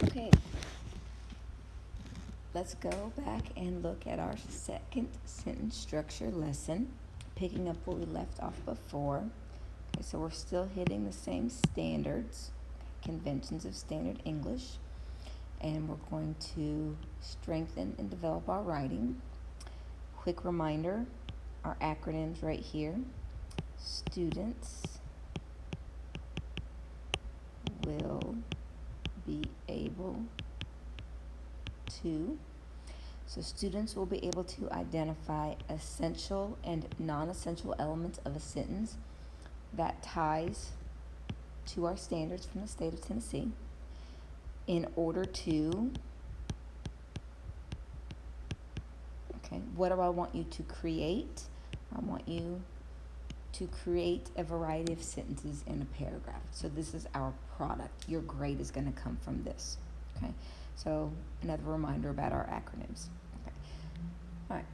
Okay, let's go back and look at our second sentence structure lesson, picking up where we left off before. Okay, so we're still hitting the same standards, conventions of standard English, and we're going to strengthen and develop our writing. Quick reminder, our acronyms right here. Students will be able to. So students will be able to identify essential and non-essential elements of a sentence that ties to our standards from the state of Tennessee in order to, okay, what do I want you to create? I want you to create a variety of sentences in a paragraph. So this is our product. Your grade is going to come from this. Okay. So another reminder about our acronyms. Okay. All right.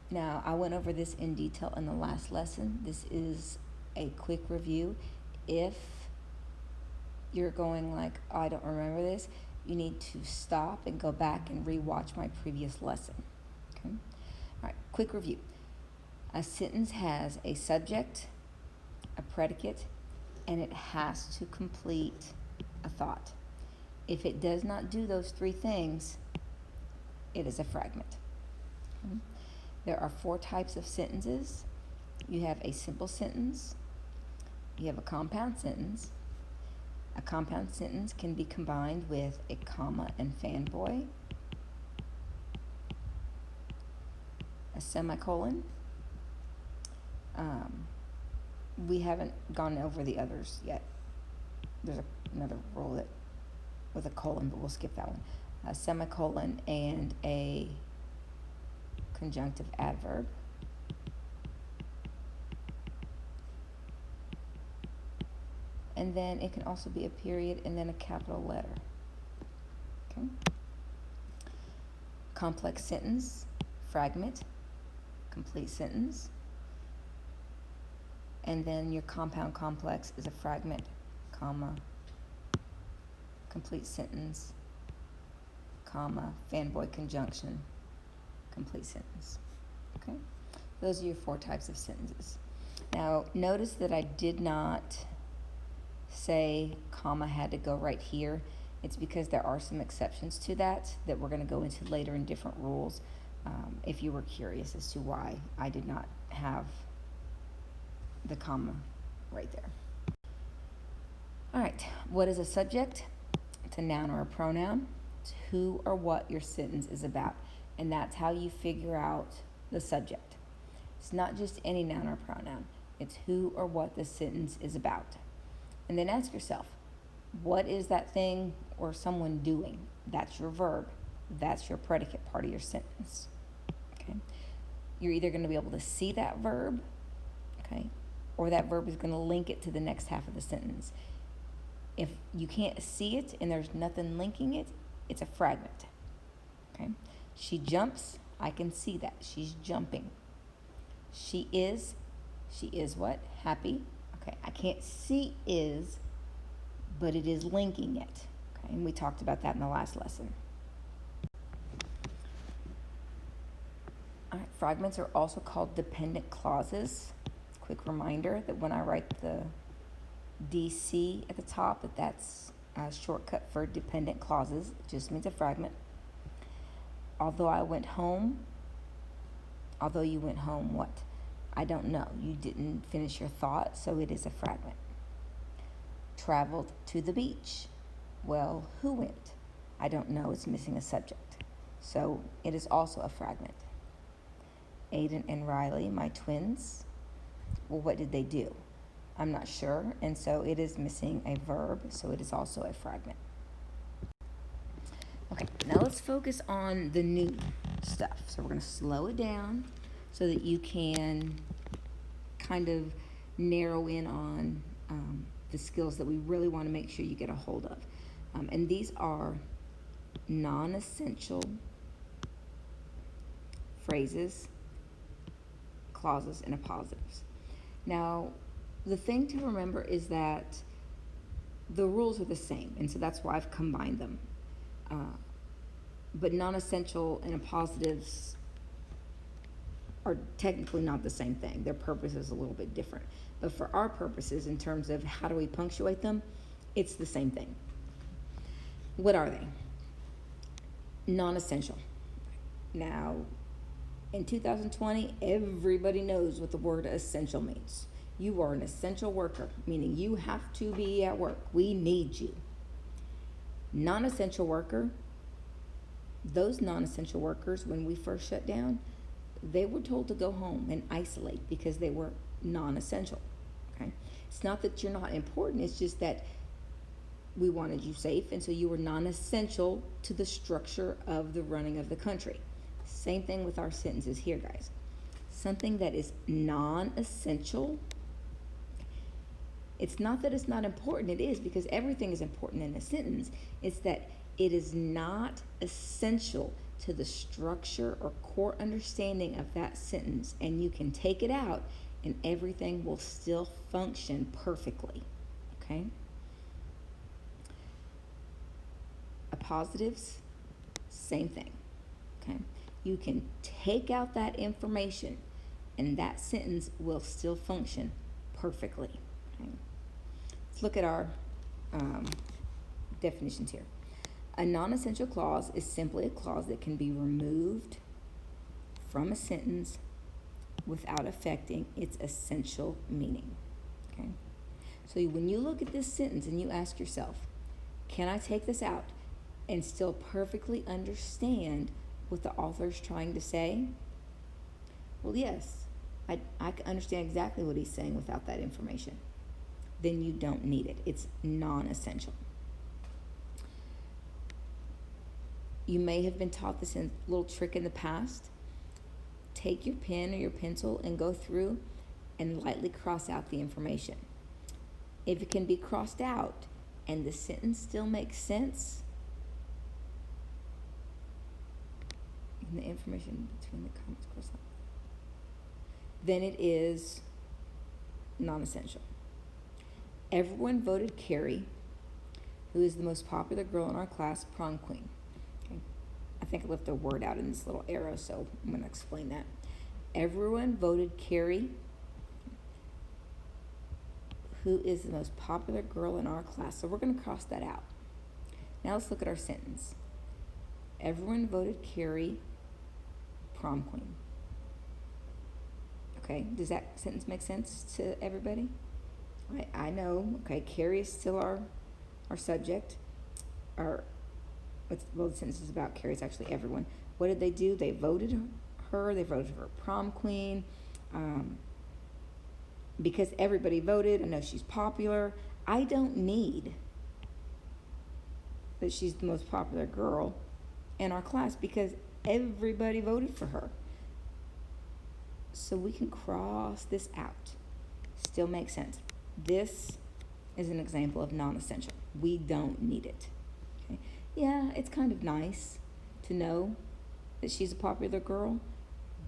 Now I went over this in detail in the last lesson. This is a quick review. If you're going like, oh, I don't remember this, you need to stop and go back and rewatch my previous lesson. Okay. All right. Quick review. A sentence has a subject, a predicate, and it has to complete a thought. If it does not do those three things, it is a fragment. Okay. There are 4 types of sentences. You have a simple sentence. You have a compound sentence. A compound sentence can be combined with a comma and fanboy, a semicolon. We haven't gone over the others yet. There's another rule that with a colon, but we'll skip that one. A semicolon and a conjunctive adverb. And then it can also be a period and then a capital letter. Okay. Complex sentence, fragment, complete sentence. And then your compound complex is a fragment, comma, complete sentence, comma, fanboy conjunction, complete sentence. Okay? Those are your 4 types of sentences. Now, notice that I did not say comma had to go right here. It's because there are some exceptions to that we're going to go into later in different rules, if you were curious as to why I did not have the comma right there. All right, what is a subject? It's a noun or a pronoun. It's who or what your sentence is about, and that's how you figure out the subject. It's not just any noun or pronoun. It's who or what the sentence is about. And then ask yourself, what is that thing or someone doing? That's your verb. That's your predicate part of your sentence. Okay? You're either going to be able to see that verb, okay, or that verb is going to link it to the next half of the sentence. If you can't see it and there's nothing linking it, it's a fragment. Okay? She jumps, I can see that. She's jumping. She is what? Happy. Okay, I can't see is, but it is linking it. Okay, and we talked about that in the last lesson. All right, fragments are also called dependent clauses. Quick reminder that when I write the DC at the top, that's a shortcut for dependent clauses. It just means a fragment. Although you went home, what? I don't know. You didn't finish your thought, so it is a fragment. Traveled to the beach. Well, who went? I don't know. It's missing a subject. So it is also a fragment. Aiden and Riley, my twins. Well, what did they do? I'm not sure, and so it is missing a verb, so it is also a fragment. Okay, now let's focus on the new stuff. So we're going to slow it down so that you can kind of narrow in on the skills that we really want to make sure you get a hold of. And these are non-essential phrases, clauses, and appositives. Now, the thing to remember is that the rules are the same, and so that's why I've combined them. But non-essential and appositives are technically not the same thing. Their purpose is a little bit different. But for our purposes, in terms of how do we punctuate them, it's the same thing. What are they? Non-essential. Now, in 2020, everybody knows what the word essential means. You are an essential worker, meaning you have to be at work. We need you. Non-essential worker, those non-essential workers, when we first shut down, they were told to go home and isolate because they were non-essential. Okay? It's not that you're not important, it's just that we wanted you safe, and so you were non-essential to the structure of the running of the country. Same thing with our sentences here, guys. Something that is non-essential, it's not that it's not important, it is, because everything is important in a sentence. It's that it is not essential to the structure or core understanding of that sentence, and you can take it out and everything will still function perfectly. Okay? Appositives, same thing. Okay? You can take out that information and that sentence will still function perfectly. Okay? Let's look at our definitions here. A non-essential clause is simply a clause that can be removed from a sentence without affecting its essential meaning. Okay? So when you look at this sentence and you ask yourself, can I take this out and still perfectly understand what the author is trying to say? Well, yes, I can understand exactly what he's saying without that information. Then you don't need it. It's non-essential. You may have been taught this little trick in the past. Take your pen or your pencil and go through and lightly cross out the information. If it can be crossed out and the sentence still makes sense, and the information between the commas crossed out, then it is non-essential. Everyone voted Carrie, who is the most popular girl in our class, prom queen. Okay. I think I left a word out in this little arrow, so I'm going to explain that. Everyone voted Carrie, who is the most popular girl in our class. So we're going to cross that out. Now let's look at our sentence. Everyone voted Carrie, prom queen. Okay, does that sentence make sense to everybody? I know, okay, Carrie is still our subject. The sentence is about Carrie, it's actually everyone. What did they do? They voted her, they voted her prom queen. Because everybody voted, I know she's popular. I don't need that she's the most popular girl in our class because everybody voted for her. So we can cross this out. Still makes sense. This is an example of non-essential. We don't need it. Okay? Yeah, it's kind of nice to know that she's a popular girl,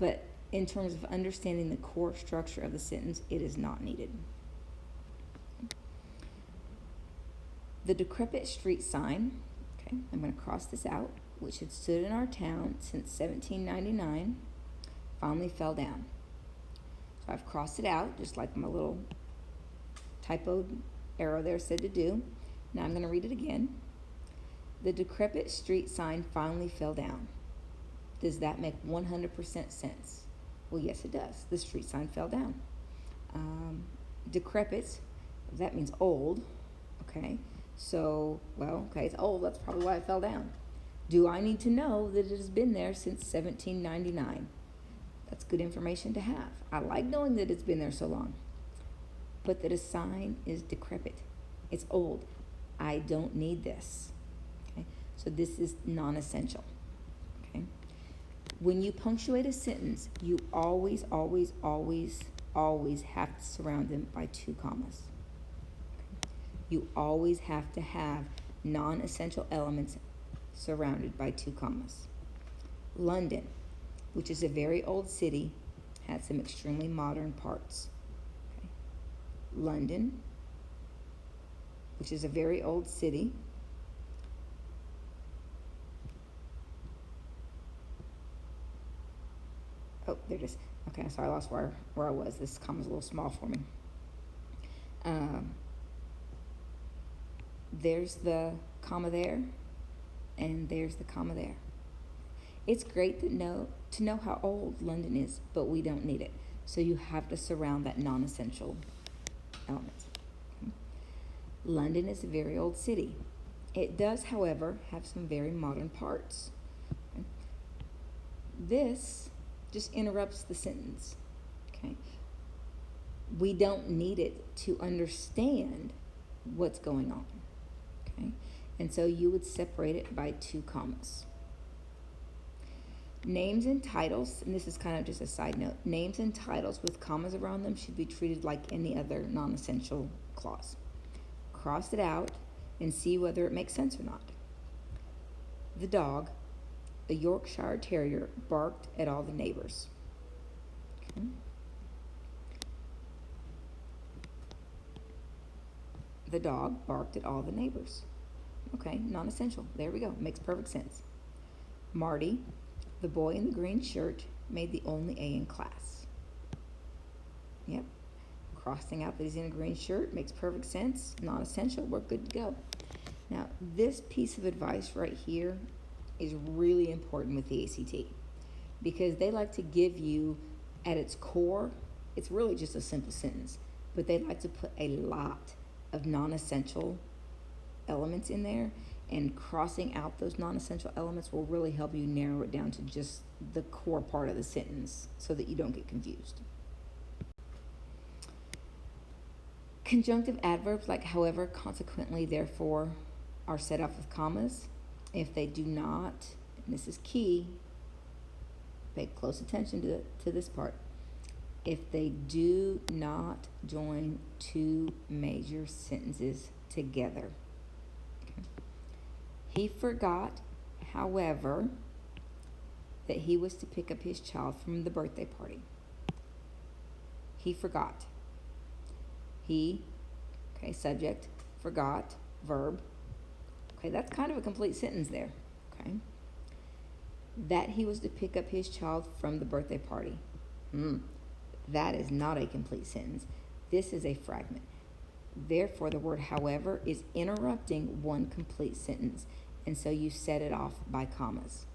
but in terms of understanding the core structure of the sentence, it is not needed. The decrepit street sign, okay, I'm going to cross this out, which had stood in our town since 1799, finally fell down. So I've crossed it out, just like my little typoed arrow there said to do. Now I'm going to read it again. The decrepit street sign finally fell down. Does that make 100% sense? Well, yes, it does. The street sign fell down. Decrepit, that means old. Okay, so, well, okay, it's old. That's probably why it fell down. Do I need to know that it has been there since 1799? That's good information to have. I like knowing that it's been there so long. But that a sign is decrepit. It's old. I don't need this. Okay, so this is non-essential. Okay. When you punctuate a sentence, you always, always, always, always have to surround them by 2 commas. You always have to have non-essential elements surrounded by 2 commas. London, which is a very old city, had some extremely modern parts. Okay. London, which is a very old city. Oh, there it is. Okay, sorry, I lost where I was. This comma's a little small for me. There's the comma there, and there's the comma there. It's great to know how old London is, but we don't need it. So you have to surround that non-essential element. London is a very old city. It does, however, have some very modern parts. This just interrupts the sentence. Okay? We don't need it to understand what's going on. Okay? And so you would separate it by 2 commas. Names and titles, and this is kind of just a side note, names and titles with commas around them should be treated like any other non-essential clause. Cross it out and see whether it makes sense or not. The dog, a Yorkshire Terrier, barked at all the neighbors. Okay. The dog barked at all the neighbors. Okay, non-essential. There we go. Makes perfect sense. Marty, the boy in the green shirt, made the only A in class. Yep. Crossing out that he's in a green shirt makes perfect sense. Non-essential. We're good to go. Now, this piece of advice right here is really important with the ACT because they like to give you, at its core, it's really just a simple sentence, but they like to put a lot of non-essential elements in there, and crossing out those non-essential elements will really help you narrow it down to just the core part of the sentence so that you don't get confused. Conjunctive adverbs like however, consequently, therefore are set off with commas. If they do not, and this is key, pay close attention to this part. If they do not join 2 major sentences together. Okay. He forgot, however, that he was to pick up his child from the birthday party. He forgot. He, okay, subject, forgot, verb. Okay, that's kind of a complete sentence there. Okay. That he was to pick up his child from the birthday party. That is not a complete sentence. This is a fragment. Therefore, the word however is interrupting one complete sentence, and so you set it off by commas.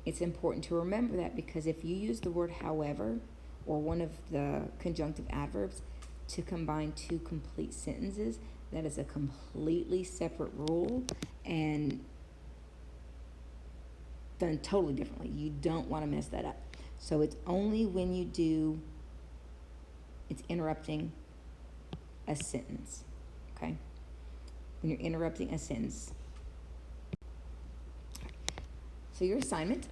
It's important to remember that because if you use the word however or one of the conjunctive adverbs to combine 2 complete sentences, that is a completely separate rule and done totally differently. You don't want to mess that up. So it's only when you do, it's interrupting a sentence, okay? When you're interrupting a sentence. So your assignment,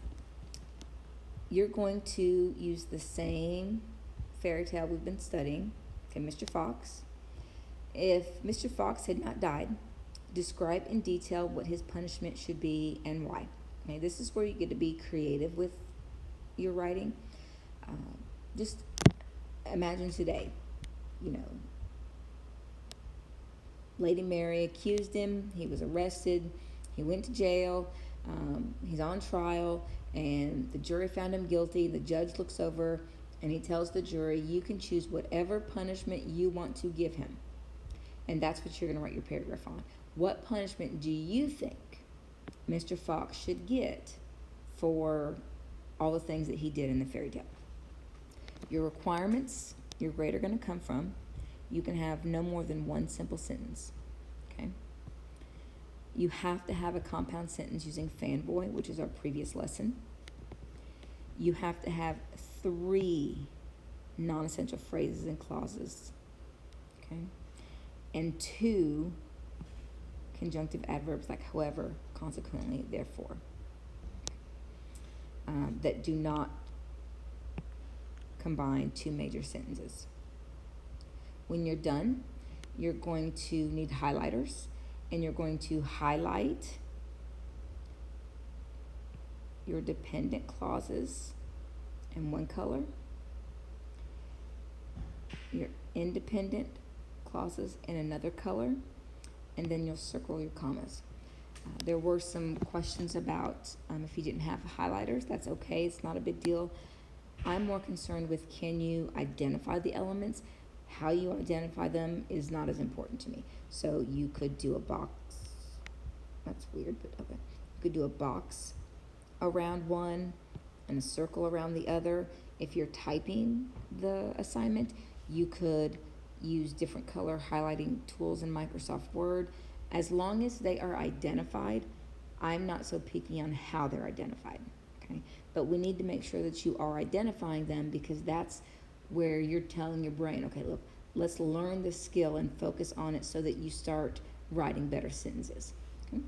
you're going to use the same fairy tale we've been studying, okay, Mr. Fox. If Mr. Fox had not died, describe in detail what his punishment should be and why. Okay, this is where you get to be creative with your writing. Just imagine today, Lady Mary accused him, he was arrested, he went to jail, he's on trial, and the jury found him guilty. The judge looks over and he tells the jury, you can choose whatever punishment you want to give him. And that's what you're going to write your paragraph on. What punishment do you think Mr. Fox should get for all the things that he did in the fairy tale? Your requirements, your grade are going to come from, you can have no more than 1 simple sentence, okay? You have to have a compound sentence using fanboy, which is our previous lesson. You have to have 3 non-essential phrases and clauses, okay? And 2 conjunctive adverbs like however, consequently, therefore, that do not combine 2 major sentences. When you're done, you're going to need highlighters, and you're going to highlight your dependent clauses in one color, your independent clauses in another color, and then you'll circle your commas. There were some questions about if you didn't have highlighters. That's okay. It's not a big deal. I'm more concerned with, can you identify the elements? How you identify them is not as important to me. So you could do a box. That's weird, but okay. You could do a box around one and a circle around the other. If you're typing the assignment, you could use different color highlighting tools in Microsoft Word. As long as they are identified, I'm not so picky on how they're identified, okay? But we need to make sure that you are identifying them, because that's where you're telling your brain, okay, look, let's learn this skill and focus on it so that you start writing better sentences, okay?